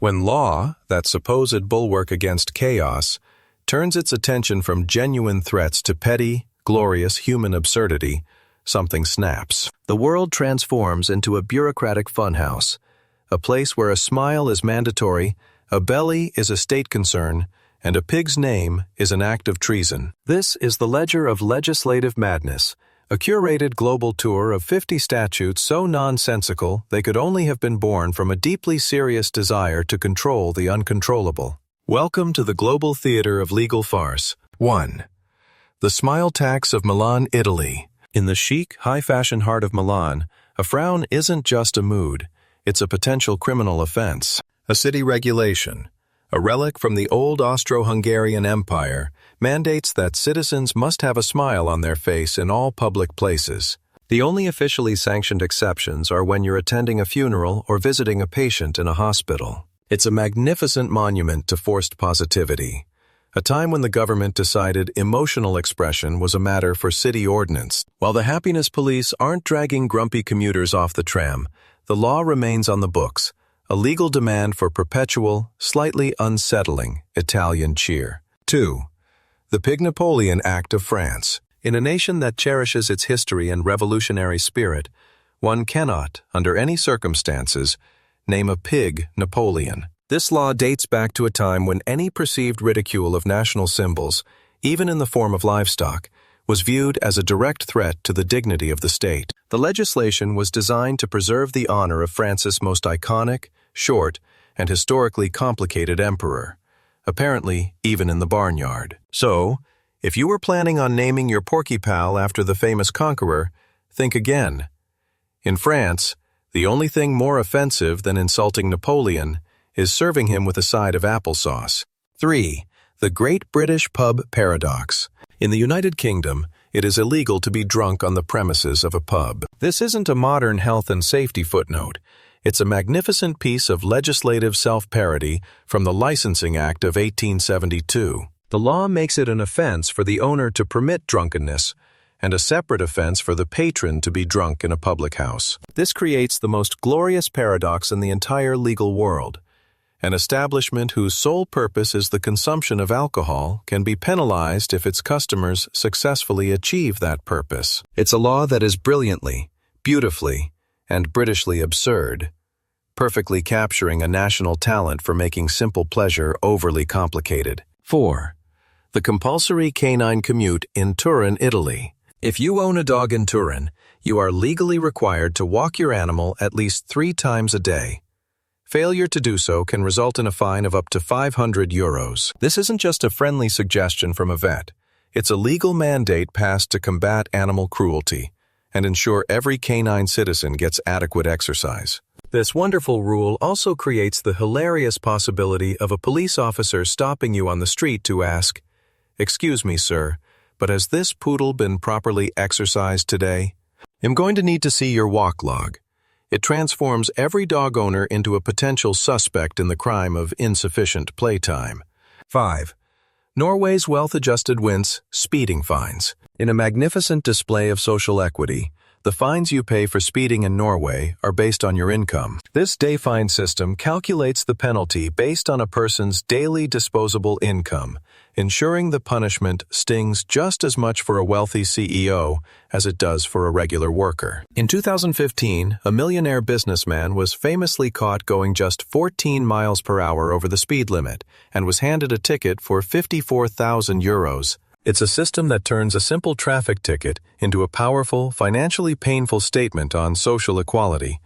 When law, that supposed bulwark against chaos, turns its attention from genuine threats to petty, glorious human absurdity, something snaps. The world transforms into a bureaucratic funhouse, a place where a smile is mandatory, a belly is a state concern, and a pig's name is an act of treason. This is the ledger of legislative madness, a curated global tour of 50 statutes so nonsensical they could only have been born from a deeply serious desire to control the uncontrollable. Welcome to the global theater of legal farce. 1. The smile tax of Milan, Italy. In the chic, high-fashion heart of Milan, a frown isn't just a mood, it's a potential criminal offense. A city regulation, a relic from the old Austro-Hungarian Empire, mandates that citizens must have a smile on their face in all public places. The only officially sanctioned exceptions are when you're attending a funeral or visiting a patient in a hospital. It's a magnificent monument to forced positivity, a time when the government decided emotional expression was a matter for city ordinance. While the happiness police aren't dragging grumpy commuters off the tram, the law remains on the books, a legal demand for perpetual, slightly unsettling Italian cheer. 2. The Pig-Napoleon Act of France. In a nation that cherishes its history and revolutionary spirit, one cannot, under any circumstances, name a pig Napoleon. This law dates back to a time when any perceived ridicule of national symbols, even in the form of livestock, was viewed as a direct threat to the dignity of the state. The legislation was designed to preserve the honor of France's most iconic, short, and historically complicated emperor, apparently even in the barnyard. So, if you were planning on naming your porky pal after the famous conqueror, think again. In France, the only thing more offensive than insulting Napoleon is serving him with a side of applesauce. 3. The Great British Pub Paradox. In the United Kingdom, it is illegal to be drunk on the premises of a pub. This isn't a modern health and safety footnote. It's a magnificent piece of legislative self-parody from the Licensing Act of 1872. The law makes it an offense for the owner to permit drunkenness, and a separate offense for the patron to be drunk in a public house. This creates the most glorious paradox in the entire legal world. An establishment whose sole purpose is the consumption of alcohol can be penalized if its customers successfully achieve that purpose. It's a law that is brilliantly, beautifully, and Britishly absurd, perfectly capturing a national talent for making simple pleasure overly complicated. 4. The Compulsory Canine Commute in Turin, Italy. If you own a dog in Turin, you are legally required to walk your animal at least 3 times a day. Failure to do so can result in a fine of up to €500. This isn't just a friendly suggestion from a vet. It's a legal mandate passed to combat animal cruelty and ensure every canine citizen gets adequate exercise. This wonderful rule also creates the hilarious possibility of a police officer stopping you on the street to ask, "Excuse me, sir, but has this poodle been properly exercised today? I'm going to need to see your walk log." It transforms every dog owner into a potential suspect in the crime of insufficient playtime. 5. Norway's wealth-adjusted Wince speeding fines. In a magnificent display of social equity, the fines you pay for speeding in Norway are based on your income. This day fine system calculates the penalty based on a person's daily disposable income, ensuring the punishment stings just as much for a wealthy CEO as it does for a regular worker. In 2015, a millionaire businessman was famously caught going just 14 miles per hour over the speed limit and was handed a ticket for €54,000. It's a system that turns a simple traffic ticket into a powerful, financially painful statement on social equality,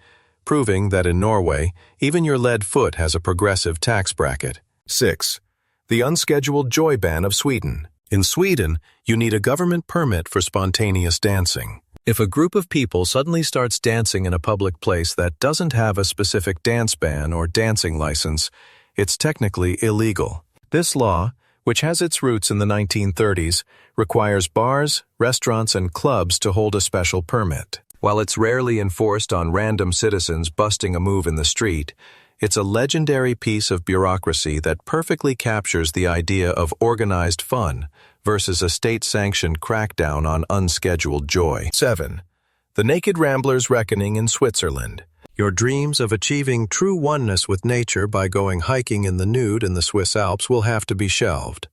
proving that in Norway, even your lead foot has a progressive tax bracket. 6. The Unscheduled Joy Ban of Sweden. In Sweden, you need a government permit for spontaneous dancing. If a group of people suddenly starts dancing in a public place that doesn't have a specific dance ban or dancing license, it's technically illegal. This law, which has its roots in the 1930s, requires bars, restaurants, and clubs to hold a special permit. While it's rarely enforced on random citizens busting a move in the street, it's a legendary piece of bureaucracy that perfectly captures the idea of organized fun versus a state-sanctioned crackdown on unscheduled joy. 7. The Naked Ramblers Reckoning in Switzerland. Your dreams of achieving true oneness with nature by going hiking in the nude in the Swiss Alps will have to be shelved.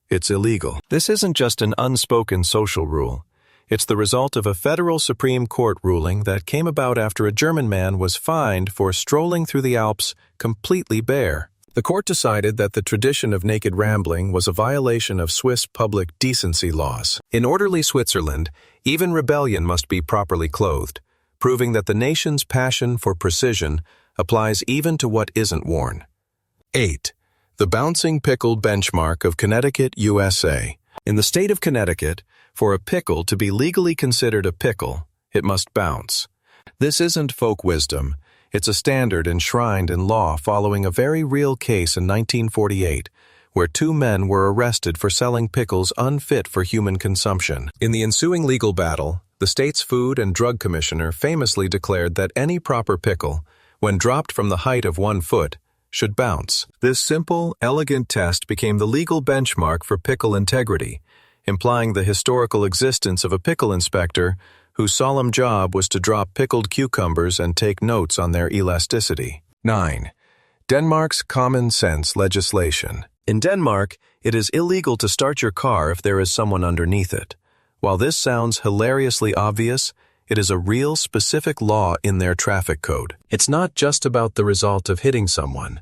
It's illegal. This isn't just an unspoken social rule. It's the result of a federal Supreme Court ruling that came about after a German man was fined for strolling through the Alps completely bare. The court decided that the tradition of naked rambling was a violation of Swiss public decency laws. In orderly Switzerland, even rebellion must be properly clothed, proving that the nation's passion for precision applies even to what isn't worn. 8. The bouncing pickle benchmark of Connecticut, USA. In the state of Connecticut, for a pickle to be legally considered a pickle, it must bounce. This isn't folk wisdom. It's a standard enshrined in law following a very real case in 1948, where 2 men were arrested for selling pickles unfit for human consumption. In the ensuing legal battle, the state's Food and Drug Commissioner famously declared that any proper pickle, when dropped from the height of 1 foot, should bounce. This simple, elegant test became the legal benchmark for pickle integrity, implying the historical existence of a pickle inspector whose solemn job was to drop pickled cucumbers and take notes on their elasticity. 9. Denmark's common sense legislation. In Denmark, it is illegal to start your car if there is someone underneath it. While this sounds hilariously obvious, it is a real specific law in their traffic code. It's not just about the result of hitting someone.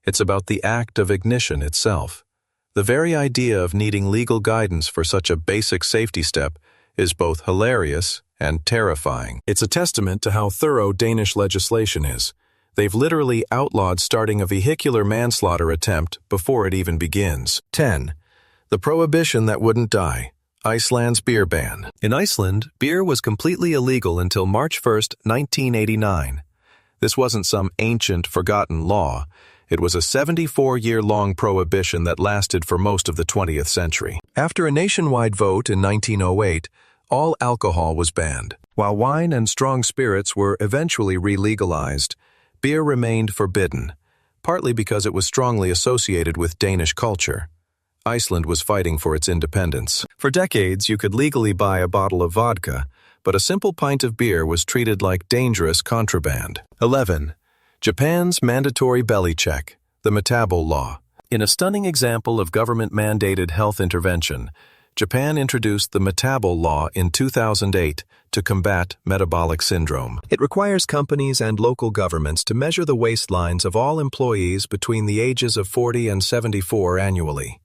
It's about the act of ignition itself. The very idea of needing legal guidance for such a basic safety step is both hilarious and terrifying. It's a testament to how thorough Danish legislation is. They've literally outlawed starting a vehicular manslaughter attempt before it even begins. 10. The prohibition that wouldn't die. Iceland's beer ban. In Iceland, beer was completely illegal until March 1, 1989. This wasn't some ancient, forgotten law. It was a 74-year-long prohibition that lasted for most of the 20th century. After a nationwide vote in 1908, all alcohol was banned. While wine and strong spirits were eventually re-legalized, beer remained forbidden, partly because it was strongly associated with Danish culture. Iceland was fighting for its independence. For decades, you could legally buy a bottle of vodka, but a simple pint of beer was treated like dangerous contraband. 11. Japan's mandatory belly check, the Metabol law. In a stunning example of government-mandated health intervention, Japan introduced the Metabol law in 2008 to combat metabolic syndrome. It requires companies and local governments to measure the waistlines of all employees between the ages of 40 and 74 annually.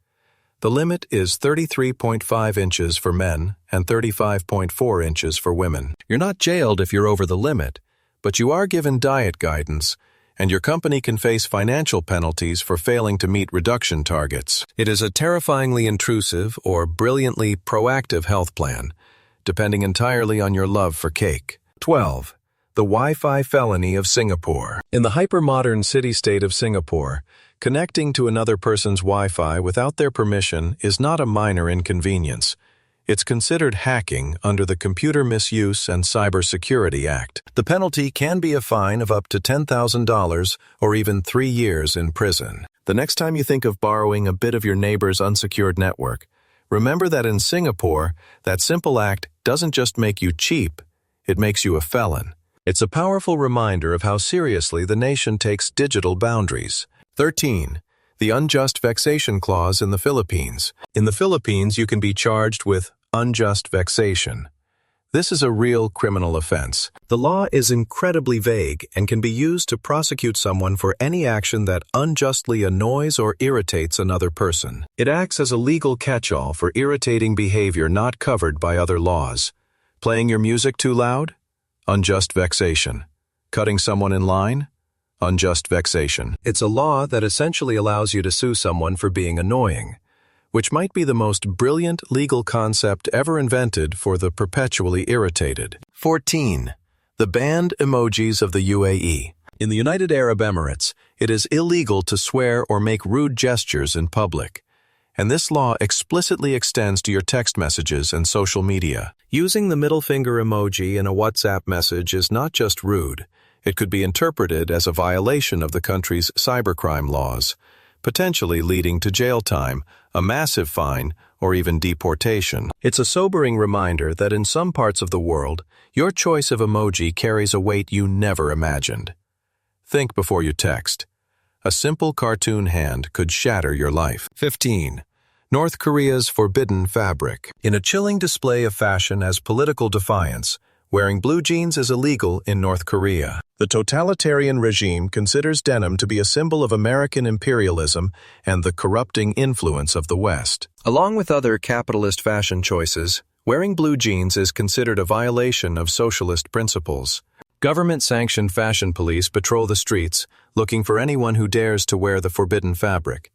The limit is 33.5 inches for men and 35.4 inches for women. You're not jailed if you're over the limit, but you are given diet guidance, and your company can face financial penalties for failing to meet reduction targets. It is a terrifyingly intrusive or brilliantly proactive health plan, depending entirely on your love for cake. 12. The Wi-Fi felony of Singapore. In the hyper-modern city-state of Singapore, connecting to another person's Wi-Fi without their permission is not a minor inconvenience. It's considered hacking under the Computer Misuse and Cybersecurity Act. The penalty can be a fine of up to $10,000 or even 3 years in prison. The next time you think of borrowing a bit of your neighbor's unsecured network, remember that in Singapore, that simple act doesn't just make you cheap, it makes you a felon. It's a powerful reminder of how seriously the nation takes digital boundaries. 13. The unjust vexation clause in the Philippines. In the Philippines, you can be charged with unjust vexation. This is a real criminal offense. The law is incredibly vague and can be used to prosecute someone for any action that unjustly annoys or irritates another person. It acts as a legal catch-all for irritating behavior not covered by other laws. Playing your music too loud? Unjust vexation. Cutting someone in line? Unjust vexation. It's a law that essentially allows you to sue someone for being annoying, which might be the most brilliant legal concept ever invented for the perpetually irritated. 14. The Banned Emojis of the UAE. In the United Arab Emirates, it is illegal to swear or make rude gestures in public, and this law explicitly extends to your text messages and social media. Using the middle finger emoji in a WhatsApp message is not just rude, it could be interpreted as a violation of the country's cybercrime laws, potentially leading to jail time, a massive fine, or even deportation. It's a sobering reminder that in some parts of the world, your choice of emoji carries a weight you never imagined. Think before you text. A simple cartoon hand could shatter your life. 15. North Korea's forbidden fabric. In a chilling display of fashion as political defiance, wearing blue jeans is illegal in North Korea. The totalitarian regime considers denim to be a symbol of American imperialism and the corrupting influence of the West. Along with other capitalist fashion choices, wearing blue jeans is considered a violation of socialist principles. Government-sanctioned fashion police patrol the streets, looking for anyone who dares to wear the forbidden fabric,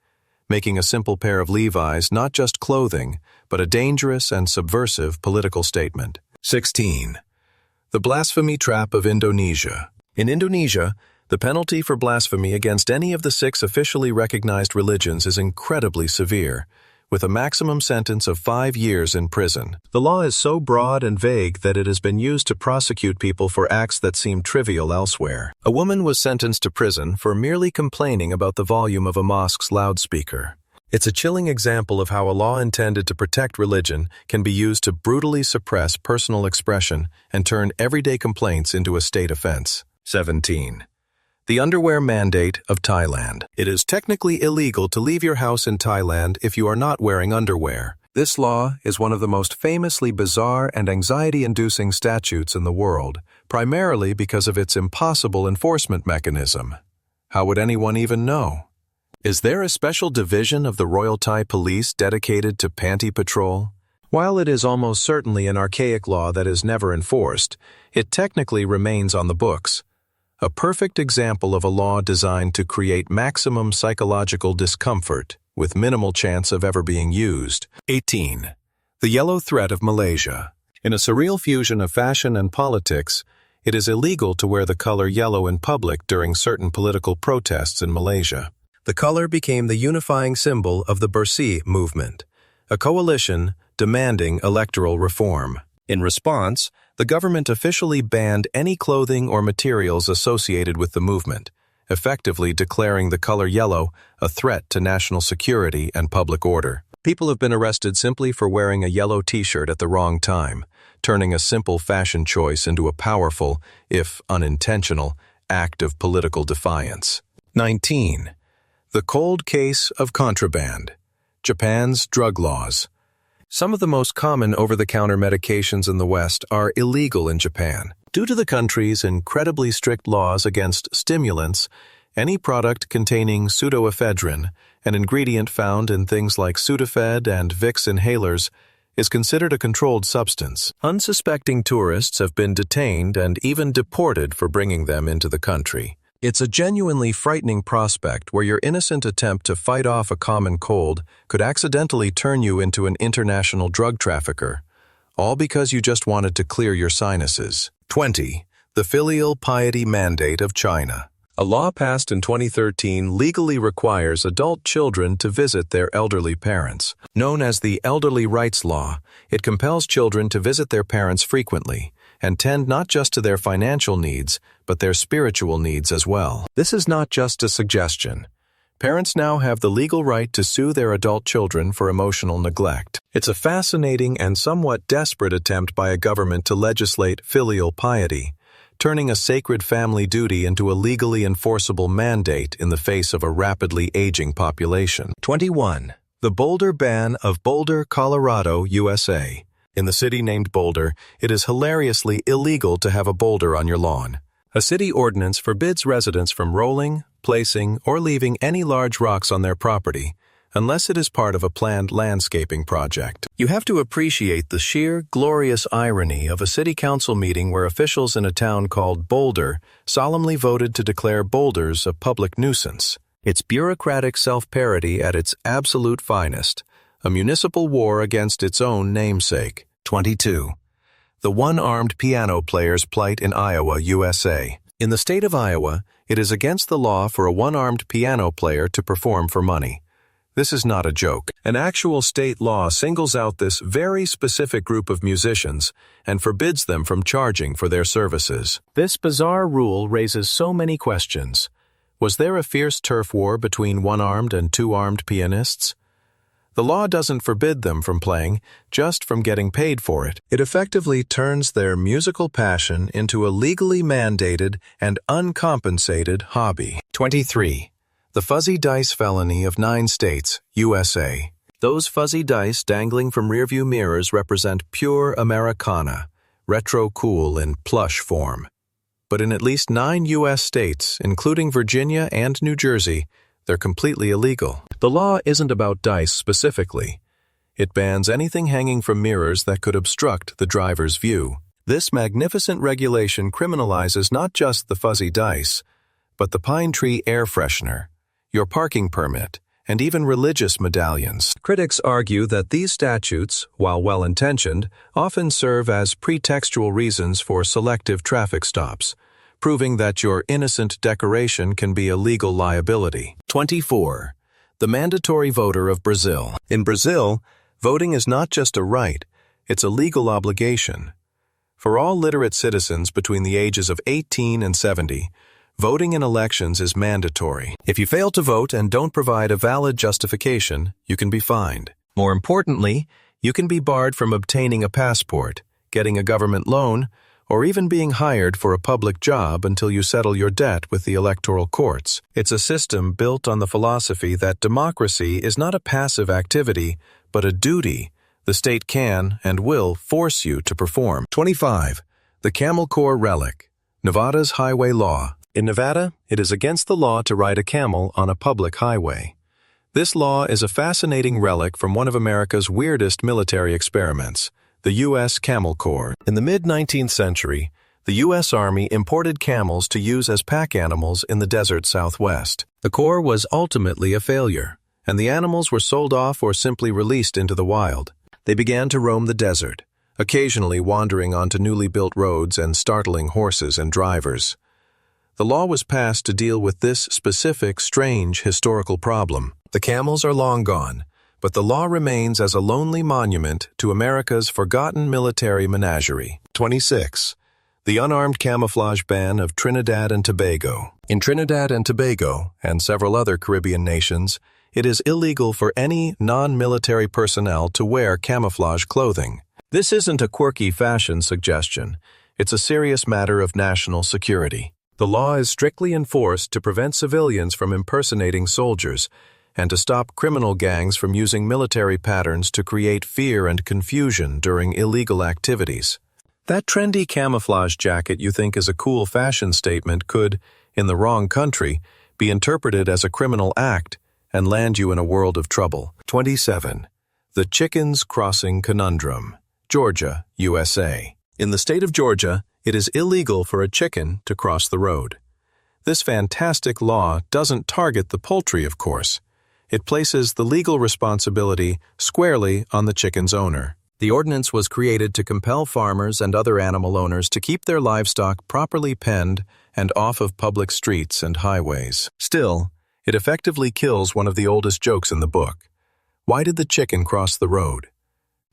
making a simple pair of Levi's not just clothing, but a dangerous and subversive political statement. 16. The blasphemy trap of Indonesia. In Indonesia, the penalty for blasphemy against any of the 6 officially recognized religions is incredibly severe, with a maximum sentence of 5 years in prison. The law is so broad and vague that it has been used to prosecute people for acts that seem trivial elsewhere. A woman was sentenced to prison for merely complaining about the volume of a mosque's loudspeaker. It's a chilling example of how a law intended to protect religion can be used to brutally suppress personal expression and turn everyday complaints into a state offense. 17. The underwear mandate of Thailand. It is technically illegal to leave your house in Thailand if you are not wearing underwear. This law is one of the most famously bizarre and anxiety-inducing statutes in the world, primarily because of its impossible enforcement mechanism. How would anyone even know? Is there a special division of the Royal Thai Police dedicated to panty patrol? While it is almost certainly an archaic law that is never enforced, it technically remains on the books. A perfect example of a law designed to create maximum psychological discomfort with minimal chance of ever being used. 18. The yellow thread of Malaysia. In a surreal fusion of fashion and politics, it is illegal to wear the color yellow in public during certain political protests in Malaysia. The color became the unifying symbol of the Bersih movement, a coalition demanding electoral reform. In response, the government officially banned any clothing or materials associated with the movement, effectively declaring the color yellow a threat to national security and public order. People have been arrested simply for wearing a yellow t-shirt at the wrong time, turning a simple fashion choice into a powerful, if unintentional, act of political defiance. 19. The cold case of contraband. Japan's drug laws. Some of the most common over-the-counter medications in the West are illegal in Japan. Due to the country's incredibly strict laws against stimulants, any product containing pseudoephedrine, an ingredient found in things like Sudafed and Vicks inhalers, is considered a controlled substance. Unsuspecting tourists have been detained and even deported for bringing them into the country. It's a genuinely frightening prospect where your innocent attempt to fight off a common cold could accidentally turn you into an international drug trafficker, all because you just wanted to clear your sinuses. 20. The filial piety mandate of China. A law passed in 2013 legally requires adult children to visit their elderly parents. Known as the Elderly Rights Law, it compels children to visit their parents frequently and tend not just to their financial needs, but their spiritual needs as well. This is not just a suggestion. Parents now have the legal right to sue their adult children for emotional neglect. It's a fascinating and somewhat desperate attempt by a government to legislate filial piety, turning a sacred family duty into a legally enforceable mandate in the face of a rapidly aging population. 21. The Boulder ban of Boulder, Colorado, USA. In the city named Boulder, it is hilariously illegal to have a boulder on your lawn. A city ordinance forbids residents from rolling, placing, or leaving any large rocks on their property, unless it is part of a planned landscaping project. You have to appreciate the sheer, glorious irony of a city council meeting where officials in a town called Boulder solemnly voted to declare boulders a public nuisance. It's bureaucratic self-parody at its absolute finest, a municipal war against its own namesake. 22. The one-armed piano player's plight in Iowa, USA. In the state of Iowa, it is against the law for a one-armed piano player to perform for money. This is not a joke. An actual state law singles out this very specific group of musicians and forbids them from charging for their services. This bizarre rule raises so many questions. Was there a fierce turf war between one-armed and two-armed pianists? The law doesn't forbid them from playing, just from getting paid for it. It effectively turns their musical passion into a legally mandated and uncompensated hobby. 23. The Fuzzy Dice Felony of 9 states, USA. Those fuzzy dice dangling from rearview mirrors represent pure Americana, retro cool in plush form. But in at least 9 U.S. states, including Virginia and New Jersey, they're completely illegal. The law isn't about dice specifically. It bans anything hanging from mirrors that could obstruct the driver's view. This magnificent regulation criminalizes not just the fuzzy dice, but the pine tree air freshener, your parking permit, and even religious medallions. Critics argue that these statutes, while well-intentioned, often serve as pretextual reasons for selective traffic stops, proving that your innocent decoration can be a legal liability. 24. The mandatory voter of Brazil. In Brazil, voting is not just a right, it's a legal obligation. For all literate citizens between the ages of 18 and 70, voting in elections is mandatory. If you fail to vote and don't provide a valid justification, you can be fined. More importantly, you can be barred from obtaining a passport, getting a government loan, or even being hired for a public job until you settle your debt with the electoral courts. It's a system built on the philosophy that democracy is not a passive activity, but a duty the state can and will force you to perform. 25. The Camel Corps Relic. Nevada's highway law. In Nevada, it is against the law to ride a camel on a public highway. This law is a fascinating relic from one of America's weirdest military experiments, the U.S. Camel Corps. In the mid-19th century, the U.S. Army imported camels to use as pack animals in the desert Southwest. The Corps was ultimately a failure, and the animals were sold off or simply released into the wild. They began to roam the desert, occasionally wandering onto newly built roads and startling horses and drivers. The law was passed to deal with this specific, strange historical problem. The camels are long gone, but the law remains as a lonely monument to America's forgotten military menagerie. 26. The unarmed camouflage ban of Trinidad and Tobago. In Trinidad and Tobago, and several other Caribbean nations, it is illegal for any non-military personnel to wear camouflage clothing. This isn't a quirky fashion suggestion. It's a serious matter of national security. The law is strictly enforced to prevent civilians from impersonating soldiers and to stop criminal gangs from using military patterns to create fear and confusion during illegal activities. That trendy camouflage jacket you think is a cool fashion statement could, in the wrong country, be interpreted as a criminal act and land you in a world of trouble. 27. The Chickens Crossing Conundrum. Georgia, USA. In the state of Georgia, it is illegal for a chicken to cross the road. This fantastic law doesn't target the poultry, of course. It places the legal responsibility squarely on the chicken's owner. The ordinance was created to compel farmers and other animal owners to keep their livestock properly penned and off of public streets and highways. Still, it effectively kills one of the oldest jokes in the book. Why did the chicken cross the road?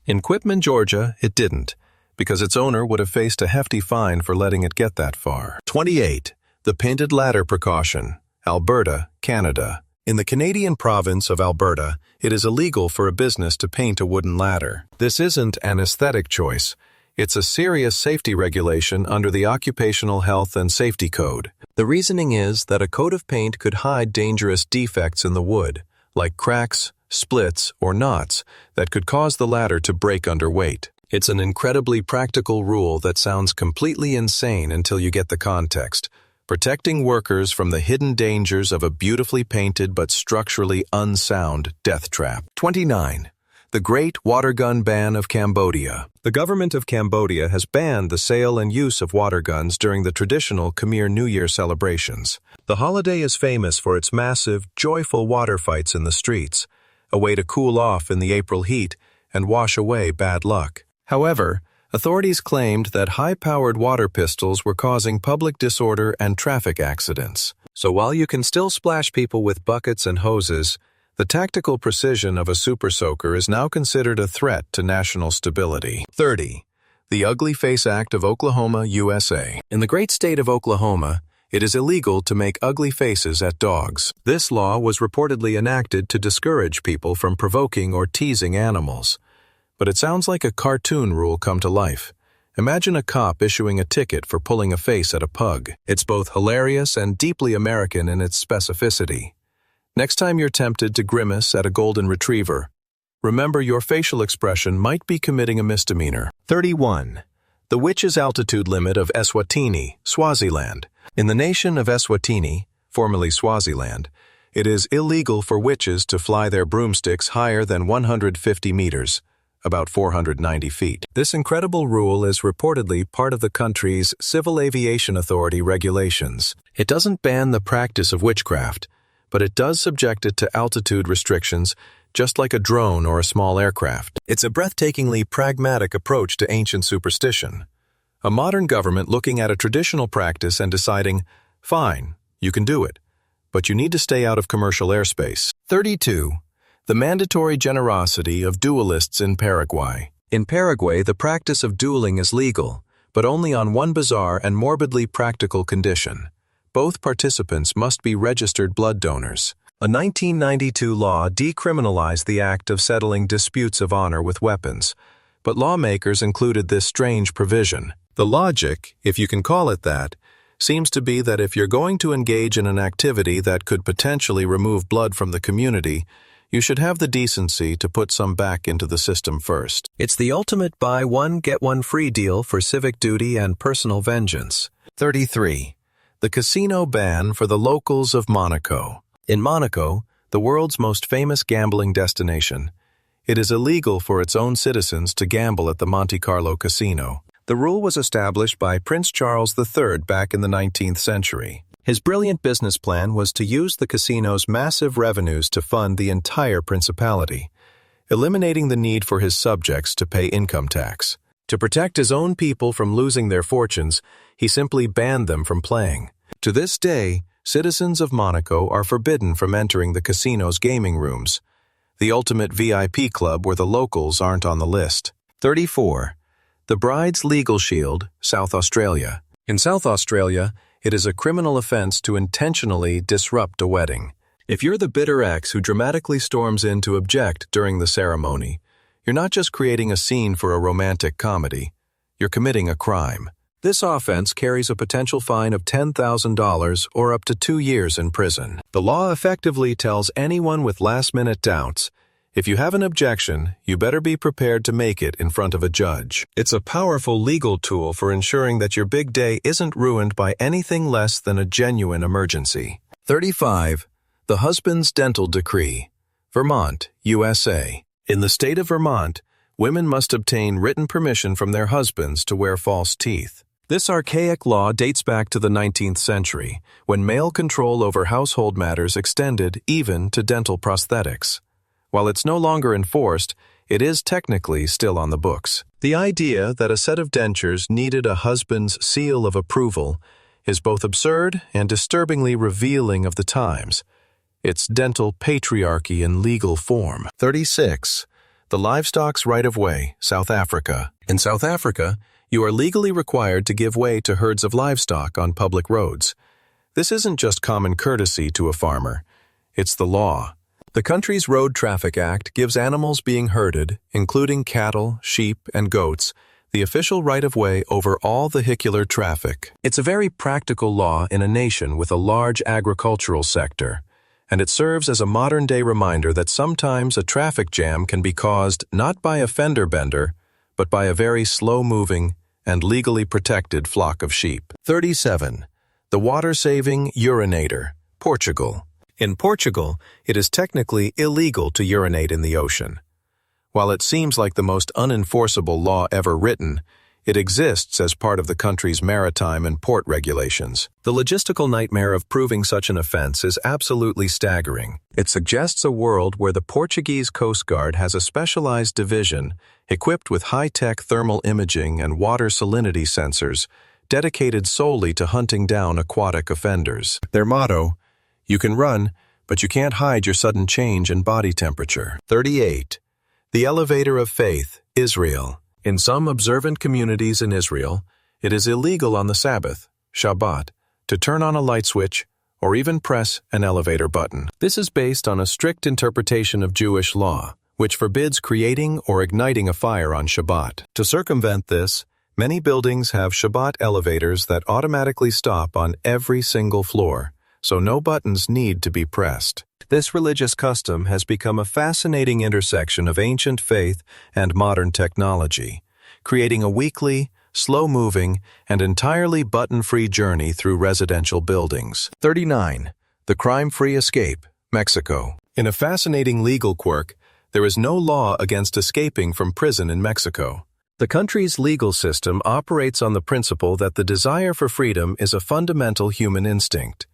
In Quitman, Georgia, it didn't, because its owner would have faced a hefty fine for letting it get that far. 28. The Painted Ladder Precaution. Alberta, Canada. In the Canadian province of Alberta, it is illegal for a business to paint a wooden ladder. This isn't an aesthetic choice. It's a serious safety regulation under the Occupational Health and Safety Code. The reasoning is that a coat of paint could hide dangerous defects in the wood, like cracks, splits, or knots, that could cause the ladder to break under weight. It's an incredibly practical rule that sounds completely insane until you get the context, protecting workers from the hidden dangers of a beautifully painted but structurally unsound death trap. 29. The Great Water Gun Ban of Cambodia. The government of Cambodia has banned the sale and use of water guns during the traditional Khmer New Year celebrations. The holiday is famous for its massive, joyful water fights in the streets, a way to cool off in the April heat and wash away bad luck. However, authorities claimed that high-powered water pistols were causing public disorder and traffic accidents. So while you can still splash people with buckets and hoses, the tactical precision of a super soaker is now considered a threat to national stability. 30. The Ugly Face Act of Oklahoma, USA. In the great state of Oklahoma, It is illegal to make ugly faces at dogs. This law was reportedly enacted to discourage people from provoking or teasing animals. But it sounds like a cartoon rule come to life. Imagine a cop issuing a ticket for pulling a face at a pug. It's both hilarious and deeply American in its specificity. Next time you're tempted to grimace at a golden retriever, remember your facial expression might be committing a misdemeanor. 31. The witch's altitude limit of Eswatini, Swaziland. In the nation of Eswatini, formerly Swaziland, it is illegal for witches to fly their broomsticks higher than 150 meters, about 490 feet. This incredible rule is reportedly part of the country's Civil Aviation Authority regulations. It doesn't ban the practice of witchcraft, but it does subject it to altitude restrictions, just like a drone or a small aircraft. It's a breathtakingly pragmatic approach to ancient superstition. A modern government looking at a traditional practice and deciding, fine, you can do it, but you need to stay out of commercial airspace. 32. The mandatory generosity of duelists in Paraguay. In Paraguay, the practice of dueling is legal, but only on one bizarre and morbidly practical condition. Both participants must be registered blood donors. A 1992 law decriminalized the act of settling disputes of honor with weapons, but lawmakers included this strange provision. The logic, if you can call it that, seems to be that if you're going to engage in an activity that could potentially remove blood from the community, you should have the decency to put some back into the system first. It's the ultimate buy one, get one free deal for civic duty and personal vengeance. 33. The casino ban for the locals of Monaco. In Monaco, the world's most famous gambling destination, it is illegal for its own citizens to gamble at the Monte Carlo casino. The rule was established by Prince Charles III back in the 19th century. His brilliant business plan was to use the casino's massive revenues to fund the entire principality, eliminating the need for his subjects to pay income tax. To protect his own people from losing their fortunes, he simply banned them from playing. To this day, citizens of Monaco are forbidden from entering the casino's gaming rooms, the ultimate VIP club where the locals aren't on the list. 34. The bride's legal shield, South Australia. In South Australia, it is a criminal offense to intentionally disrupt a wedding. If you're the bitter ex who dramatically storms in to object during the ceremony, you're not just creating a scene for a romantic comedy, you're committing a crime. This offense carries a potential fine of $10,000 or up to 2 years in prison. The law effectively tells anyone with last-minute doubts, if you have an objection, you better be prepared to make it in front of a judge. It's a powerful legal tool for ensuring that your big day isn't ruined by anything less than a genuine emergency. 35. The Husband's Dental Decree. Vermont, USA. In the state of Vermont, women must obtain written permission from their husbands to wear false teeth. This archaic law dates back to the 19th century, when male control over household matters extended even to dental prosthetics. While it's no longer enforced, it is technically still on the books. The idea that a set of dentures needed a husband's seal of approval is both absurd and disturbingly revealing of the times. It's dental patriarchy in legal form. 36. The livestock's right-of-way, South Africa. In South Africa, you are legally required to give way to herds of livestock on public roads. This isn't just common courtesy to a farmer. It's the law. The country's Road Traffic Act gives animals being herded, including cattle, sheep, and goats, the official right-of-way over all vehicular traffic. It's a very practical law in a nation with a large agricultural sector, and it serves as a modern-day reminder that sometimes a traffic jam can be caused not by a fender bender, but by a very slow-moving and legally protected flock of sheep. 37. The water-saving urinator, Portugal. In Portugal, it is technically illegal to urinate in the ocean. While it seems like the most unenforceable law ever written, it exists as part of the country's maritime and port regulations. The logistical nightmare of proving such an offense is absolutely staggering. It suggests a world where the Portuguese Coast Guard has a specialized division equipped with high-tech thermal imaging and water salinity sensors dedicated solely to hunting down aquatic offenders. Their motto, "You can run, but you can't hide your sudden change in body temperature." 38. The elevator of faith, Israel. In some observant communities in Israel, it is illegal on the Sabbath, Shabbat, to turn on a light switch, or even press an elevator button. This is based on a strict interpretation of Jewish law, which forbids creating or igniting a fire on Shabbat. To circumvent this, many buildings have Shabbat elevators that automatically stop on every single floor, so no buttons need to be pressed. This religious custom has become a fascinating intersection of ancient faith and modern technology, creating a weekly, slow-moving, and entirely button-free journey through residential buildings. 39. The Crime-Free Escape, Mexico. In a fascinating legal quirk, there is no law against escaping from prison in Mexico. The country's legal system operates on the principle that the desire for freedom is a fundamental human instinct.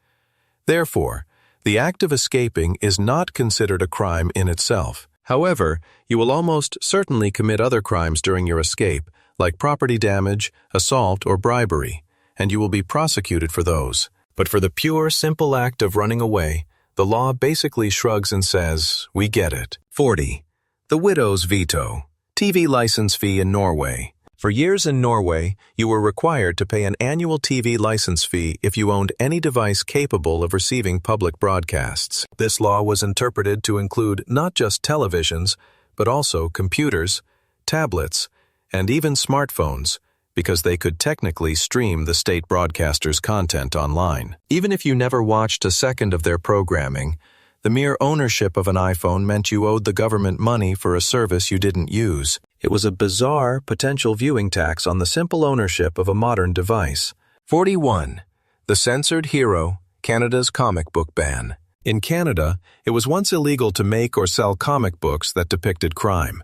Therefore, the act of escaping is not considered a crime in itself. However, you will almost certainly commit other crimes during your escape, like property damage, assault, or bribery, and you will be prosecuted for those. But for the pure, simple act of running away, the law basically shrugs and says, "We get it." 40. The widow's veto. TV license fee in Norway. For years in Norway, you were required to pay an annual TV license fee if you owned any device capable of receiving public broadcasts. This law was interpreted to include not just televisions, but also computers, tablets, and even smartphones, because they could technically stream the state broadcaster's content online. Even if you never watched a second of their programming, the mere ownership of an iPhone meant you owed the government money for a service you didn't use. It was a bizarre potential viewing tax on the simple ownership of a modern device. 41. The Censored Hero, Canada's comic book ban. In Canada, it was once illegal to make or sell comic books that depicted crime.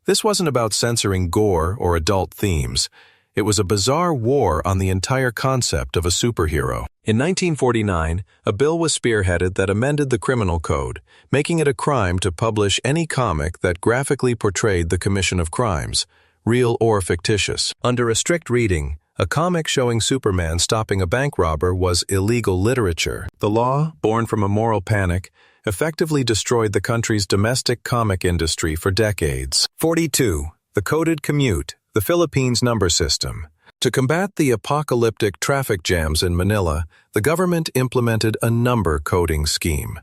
This wasn't about censoring gore or adult themes. It was a bizarre war on the entire concept of a superhero. In 1949, a bill was spearheaded that amended the criminal code, making it a crime to publish any comic that graphically portrayed the commission of crimes, real or fictitious. Under a strict reading, a comic showing Superman stopping a bank robber was illegal literature. The law, born from a moral panic, effectively destroyed the country's domestic comic industry for decades. 42. The coded Commute, the Philippines number system. To combat the apocalyptic traffic jams in Manila, the government implemented a number coding scheme.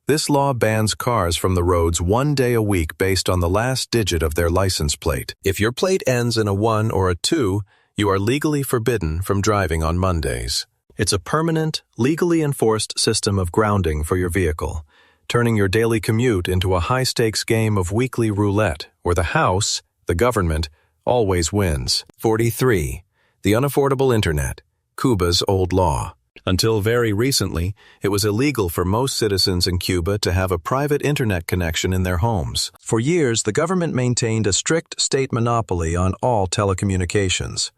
This law bans cars from the roads 1 day a week based on the last digit of their license plate. If your plate ends in a 1 or a 2, you are legally forbidden from driving on Mondays. It's a permanent, legally enforced system of grounding for your vehicle, turning your daily commute into a high-stakes game of weekly roulette, where the house, the government, always wins. 43. The unaffordable Internet, Cuba's old law. Until very recently, it was illegal for most citizens in Cuba to have a private internet connection in their homes. For years, the government maintained a strict state monopoly on all telecommunications.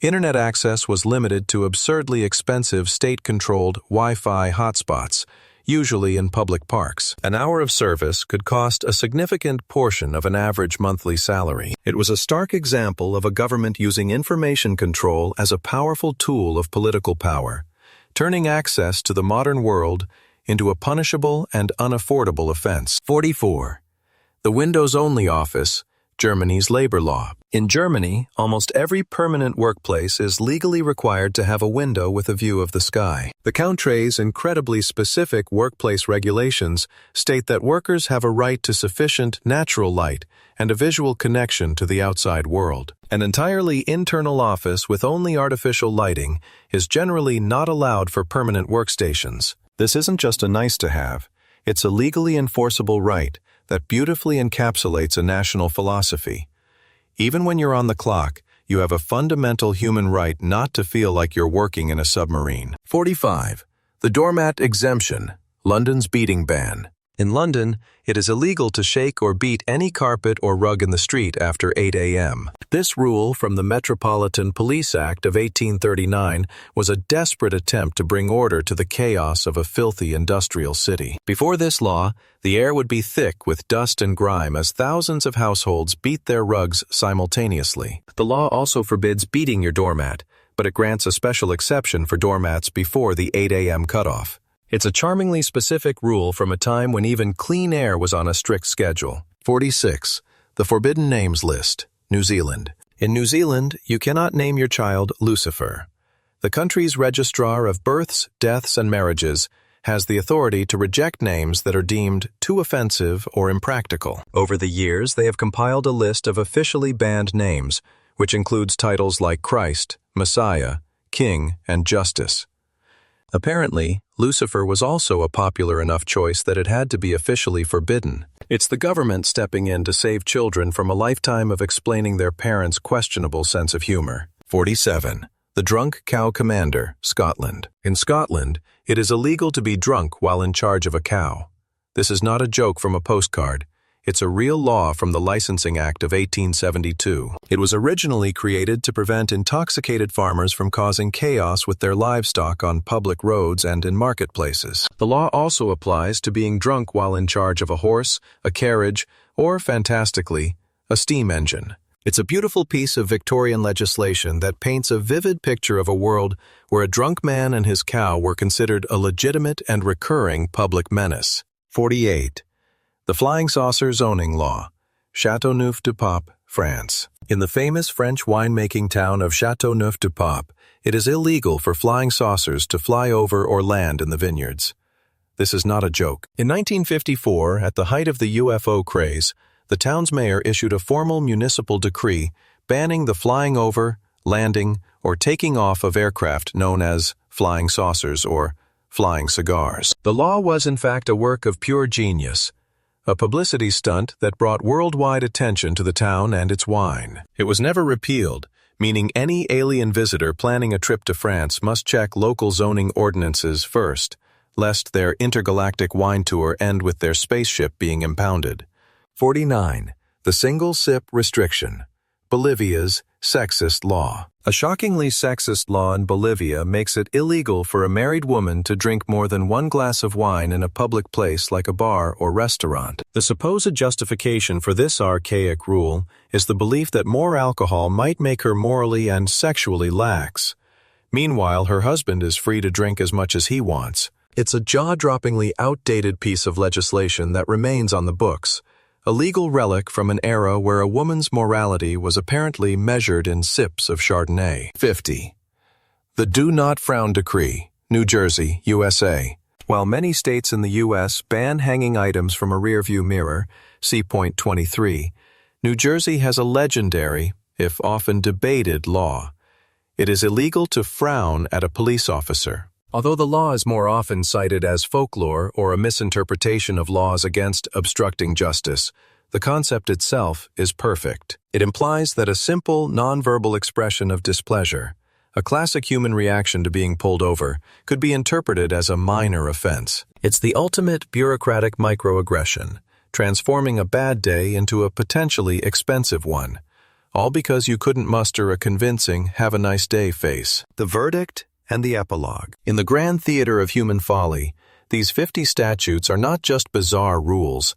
Internet access was limited to absurdly expensive state-controlled Wi-Fi hotspots, usually in public parks. An hour of service could cost a significant portion of an average monthly salary. It was a stark example of a government using information control as a powerful tool of political power, turning access to the modern world into a punishable and unaffordable offense. 44. The Windows-only office, Germany's labor law. In Germany, almost every permanent workplace is legally required to have a window with a view of the sky. The country's incredibly specific workplace regulations state that workers have a right to sufficient natural light and a visual connection to the outside world. An entirely internal office with only artificial lighting is generally not allowed for permanent workstations. This isn't just a nice-to-have, it's a legally enforceable right that beautifully encapsulates a national philosophy. Even when you're on the clock, you have a fundamental human right not to feel like you're working in a submarine. 45. The doormat exemption, London's beating ban. In London, it is illegal to shake or beat any carpet or rug in the street after 8 a.m. This rule from the Metropolitan Police Act of 1839 was a desperate attempt to bring order to the chaos of a filthy industrial city. Before this law, the air would be thick with dust and grime as thousands of households beat their rugs simultaneously. The law also forbids beating your doormat, but it grants a special exception for doormats before the 8 a.m. cutoff. It's a charmingly specific rule from a time when even clean air was on a strict schedule. 46. The Forbidden Names List, New Zealand. In New Zealand, you cannot name your child Lucifer. The country's registrar of births, deaths, and marriages has the authority to reject names that are deemed too offensive or impractical. Over the years, they have compiled a list of officially banned names, which includes titles like Christ, Messiah, King, and Justice. Apparently, Lucifer was also a popular enough choice that it had to be officially forbidden. It's the government stepping in to save children from a lifetime of explaining their parents' questionable sense of humor. 47. The Drunk Cow Commander, Scotland. In Scotland, it is illegal to be drunk while in charge of a cow. This is not a joke from a postcard. It's a real law from the Licensing Act of 1872. It was originally created to prevent intoxicated farmers from causing chaos with their livestock on public roads and in marketplaces. The law also applies to being drunk while in charge of a horse, a carriage, or, fantastically, a steam engine. It's a beautiful piece of Victorian legislation that paints a vivid picture of a world where a drunk man and his cow were considered a legitimate and recurring public menace. 48. The Flying Saucer Zoning Law, Châteauneuf-du-Pape, France. In the famous French winemaking town of Châteauneuf-du-Pape, it is illegal for flying saucers to fly over or land in the vineyards. This is not a joke. In 1954, at the height of the UFO craze, the town's mayor issued a formal municipal decree banning the flying over, landing, or taking off of aircraft known as flying saucers or flying cigars. The law was in fact a work of pure genius, a publicity stunt that brought worldwide attention to the town and its wine. It was never repealed, meaning any alien visitor planning a trip to France must check local zoning ordinances first, lest their intergalactic wine tour end with their spaceship being impounded. 49. The Single Sip Restriction, Bolivia's sexist law. A shockingly sexist law in Bolivia makes it illegal for a married woman to drink more than one glass of wine in a public place like a bar or restaurant. The supposed justification for this archaic rule is the belief that more alcohol might make her morally and sexually lax. Meanwhile, her husband is free to drink as much as he wants. It's a jaw-droppingly outdated piece of legislation that remains on the books, a legal relic from an era where a woman's morality was apparently measured in sips of Chardonnay. 50. The Do-Not-Frown Decree, New Jersey, USA. While many states in the U.S. ban hanging items from a rearview mirror, see point 23, New Jersey has a legendary, if often debated, law. It is illegal to frown at a police officer. Although the law is more often cited as folklore or a misinterpretation of laws against obstructing justice, the concept itself is perfect. It implies that a simple, nonverbal expression of displeasure, a classic human reaction to being pulled over, could be interpreted as a minor offense. It's the ultimate bureaucratic microaggression, transforming a bad day into a potentially expensive one, all because you couldn't muster a convincing "have a nice day" face. The Verdict and The Epilogue. In the grand theater of human folly, these 50 statutes are not just bizarre rules.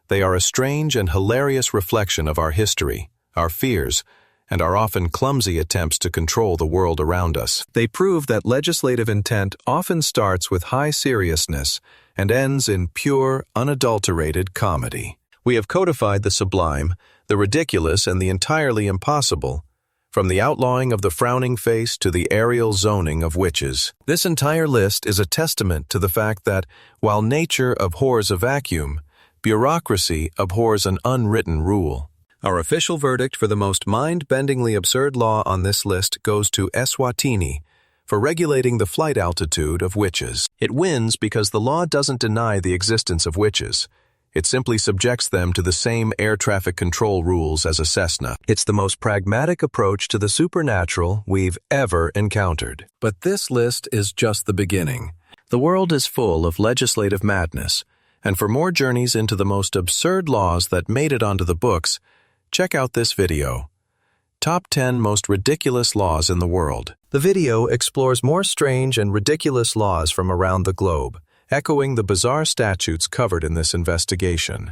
They are a strange and hilarious reflection of our history, our fears, and our often clumsy attempts to control the world around us. They prove that legislative intent often starts with high seriousness and ends in pure, unadulterated comedy. We have codified the sublime, the ridiculous, and the entirely impossible, from the outlawing of the frowning face to the aerial zoning of witches. This entire list is a testament to the fact that, while nature abhors a vacuum, bureaucracy abhors an unwritten rule. Our official verdict for the most mind-bendingly absurd law on this list goes to Eswatini for regulating the flight altitude of witches. It wins because the law doesn't deny the existence of witches. It simply subjects them to the same air traffic control rules as a Cessna. It's the most pragmatic approach to the supernatural we've ever encountered. But this list is just the beginning. The world is full of legislative madness, and for more journeys into the most absurd laws that made it onto the books, check out this video. Top 10 Most Ridiculous Laws in the World. The video explores more strange and ridiculous laws from around the globe, echoing the bizarre statutes covered in this investigation.